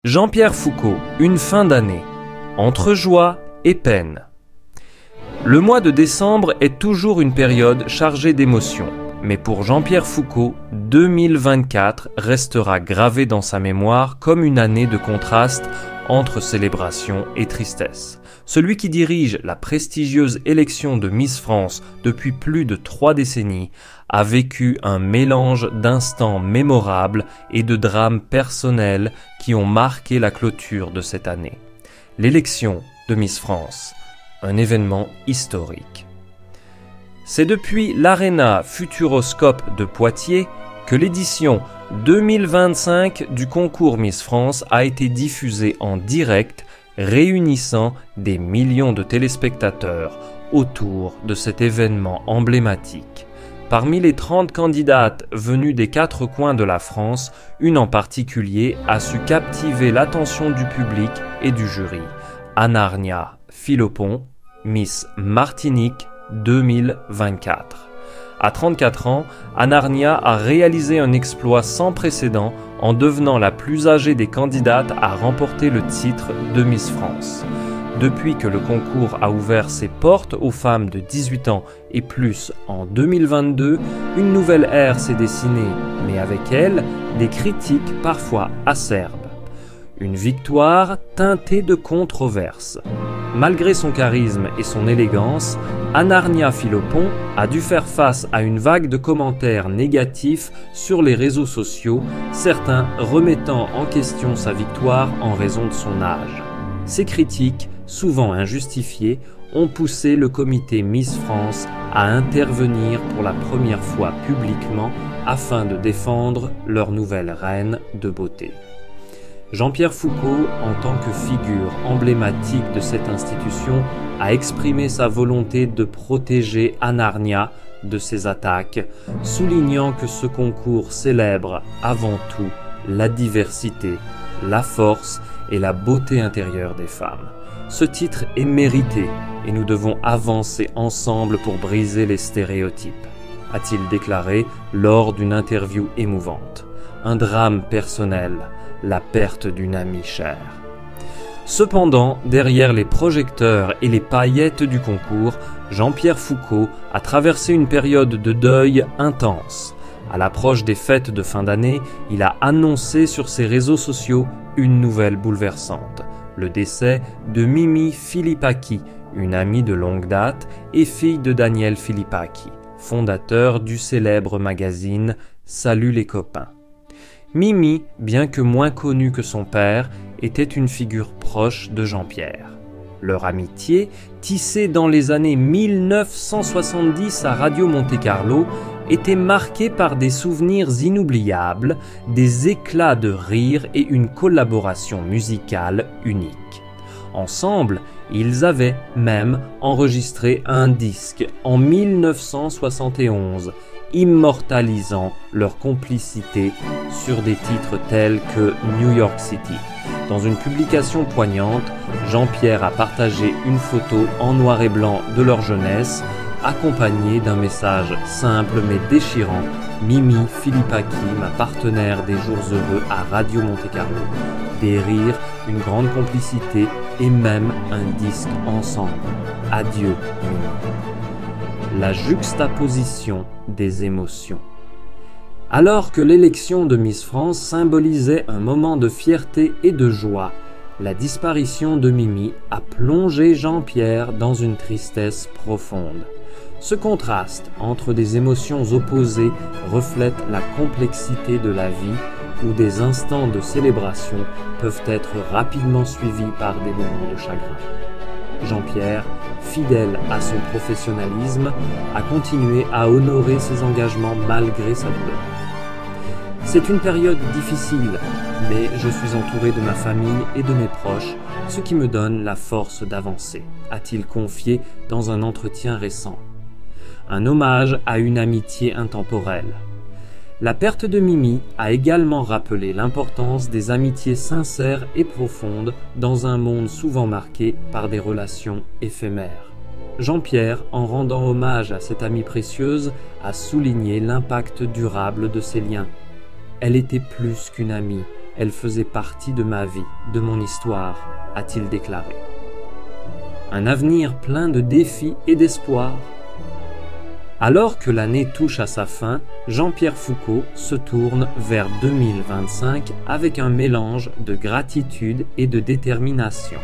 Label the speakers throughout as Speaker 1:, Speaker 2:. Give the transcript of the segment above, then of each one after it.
Speaker 1: Jean-Pierre Foucault, une fin d'année, entre joie et peine. Le mois de décembre est toujours une période chargée d'émotions, mais pour Jean-Pierre Foucault, 2024 restera gravé dans sa mémoire comme une année de contraste entre célébration et tristesse. Celui qui dirige la prestigieuse élection de Miss France depuis plus de 3 décennies a vécu un mélange d'instants mémorables et de drames personnels qui ont marqué la clôture de cette année. L'élection de Miss France, un événement historique. C'est depuis l'Arena Futuroscope de Poitiers que l'édition 2025 du concours Miss France a été diffusée en direct, réunissant des millions de téléspectateurs autour de cet événement emblématique. Parmi les 30 candidates venues des 4 coins de la France, une en particulier a su captiver l'attention du public et du jury. Anarnia Philopon, Miss Martinique 2024. À 34 ans, Anarnia a réalisé un exploit sans précédent en devenant la plus âgée des candidates à remporter le titre de Miss France. Depuis que le concours a ouvert ses portes aux femmes de 18 ans et plus en 2022, une nouvelle ère s'est dessinée, mais avec elle, des critiques parfois acerbes. Une victoire teintée de controverses. Malgré son charisme et son élégance, Anarnia Philopon a dû faire face à une vague de commentaires négatifs sur les réseaux sociaux, certains remettant en question sa victoire en raison de son âge. Ces critiques, souvent injustifiées, ont poussé le comité Miss France à intervenir pour la première fois publiquement afin de défendre leur nouvelle reine de beauté. Jean-Pierre Foucault, en tant que figure emblématique de cette institution, a exprimé sa volonté de protéger Anarnia de ces attaques, soulignant que ce concours célèbre avant tout la diversité, la force et la beauté intérieure des femmes. Ce titre est mérité et nous devons avancer ensemble pour briser les stéréotypes, a-t-il déclaré lors d'une interview émouvante. Un drame personnel, la perte d'une amie chère. Cependant, derrière les projecteurs et les paillettes du concours, Jean-Pierre Foucault a traversé une période de deuil intense. À l'approche des fêtes de fin d'année, il a annoncé sur ses réseaux sociaux une nouvelle bouleversante, le décès de Mimi Philippaki, une amie de longue date et fille de Daniel Philippaki, fondateur du célèbre magazine Salut les copains. Mimi, bien que moins connue que son père, était une figure proche de Jean-Pierre. Leur amitié, tissée dans les années 1970 à Radio Monte-Carlo, était marquée par des souvenirs inoubliables, des éclats de rire et une collaboration musicale unique. Ensemble, ils avaient même enregistré un disque en 1971, immortalisant leur complicité sur des titres tels que New York City. Dans une publication poignante, Jean-Pierre a partagé une photo en noir et blanc de leur jeunesse, accompagnée d'un message simple mais déchirant. Mimi Philippaki, ma partenaire des jours heureux à Radio Monte-Carlo. Des rires, une grande complicité et même un disque ensemble. Adieu, Mimi. La juxtaposition des émotions. Alors que l'élection de Miss France symbolisait un moment de fierté et de joie, la disparition de Mimi a plongé Jean-Pierre dans une tristesse profonde. Ce contraste entre des émotions opposées reflète la complexité de la vie où des instants de célébration peuvent être rapidement suivis par des moments de chagrin. Jean-Pierre, fidèle à son professionnalisme, a continué à honorer ses engagements malgré sa douleur. C'est une période difficile, mais je suis entouré de ma famille et de mes proches, ce qui me donne la force d'avancer, a-t-il confié dans un entretien récent. Un hommage à une amitié intemporelle. La perte de Mimi a également rappelé l'importance des amitiés sincères et profondes dans un monde souvent marqué par des relations éphémères. Jean-Pierre, en rendant hommage à cette amie précieuse, a souligné l'impact durable de ces liens. Elle était plus qu'une amie, elle faisait partie de ma vie, de mon histoire, a-t-il déclaré. Un avenir plein de défis et d'espoir. Alors que l'année touche à sa fin, Jean-Pierre Foucault se tourne vers 2025 avec un mélange de gratitude et de détermination.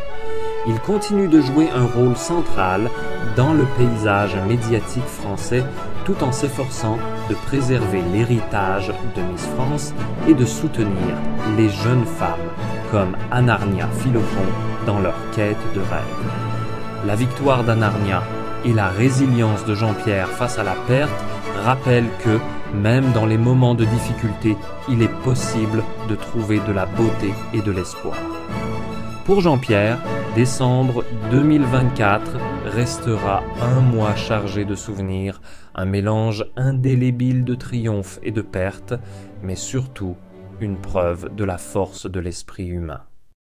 Speaker 1: Il continue de jouer un rôle central dans le paysage médiatique français tout en s'efforçant de préserver l'héritage de Miss France et de soutenir les jeunes femmes comme Anarnia Philopon dans leur quête de rêve. La victoire d'Anarnia et la résilience de Jean-Pierre face à la perte rappellent que, même dans les moments de difficulté, il est possible de trouver de la beauté et de l'espoir. Pour Jean-Pierre, décembre 2024 restera un mois chargé de souvenirs, un mélange indélébile de triomphe et de perte, mais surtout une preuve de la force de l'esprit humain.